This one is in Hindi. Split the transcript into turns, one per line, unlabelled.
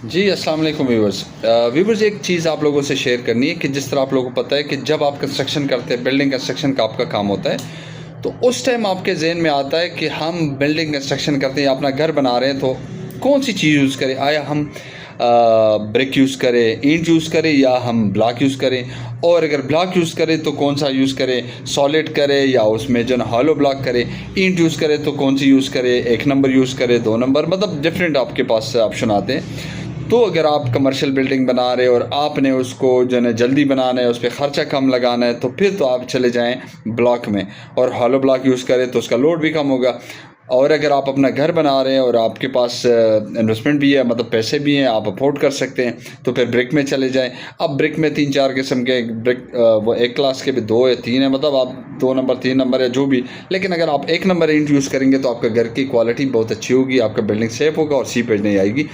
जी, अस्सलाम वालेकुम व्यूअर्स। व्यूअर्स, एक चीज़ आप लोगों से शेयर करनी है कि जिस तरह आप लोगों को पता है कि जब आप कंस्ट्रक्शन करते हैं, बिल्डिंग कंस्ट्रक्शन का आपका काम होता है, तो उस टाइम आपके ज़हन में आता है कि हम बिल्डिंग कंस्ट्रक्शन करते हैं या अपना घर बना रहे हैं, तो कौन-सी चीज़ यूज़ करें? आया हम ब्रिक यूज़ करें, ईंट यूज़ करें या हम ब्लॉक यूज़ करें? और अगर ब्लॉक यूज़ करें तो कौन-सा यूज़ करें? सॉलिड करें या उसमें जो है ना हॉलो ब्लॉक करें? ईंट यूज़ करें तो कौन-सी यूज़ करें? 1 नंबर यूज़ करें, 2 नंबर, मतलब डिफरेंट आपके पास ऑप्शन आते हैं। तो अगर आप कमर्शियल बिल्डिंग बना रहे हो और आपने उसको जो है ना जल्दी बनाना है, उस पे ख़र्चा कम लगाना है, तो फिर तो आप चले जाएँ ब्लॉक में और हॉलो ब्लॉक यूज़ करें तो उसका लोड भी कम होगा। और अगर आप अपना घर बना रहे हैं और आपके पास इन्वेस्टमेंट भी है, मतलब पैसे भी हैं, आप अफ़ोर्ड कर सकते हैं, तो फिर ब्रिक में चले जाएँ। अब ब्रिक में 3-4 किस्म के ब्रिक, वो 1 क्लास के भी 2 या 3 है, मतलब आप 2 नंबर, 3 नंबर या जो भी। लेकिन अगर आप 1 नंबर ईंट यूज़ करेंगे तो आपका घर की क्वालिटी बहुत अच्छी होगी, आपका बिल्डिंग सेफ़ होगा और सीपेज नहीं आएगी।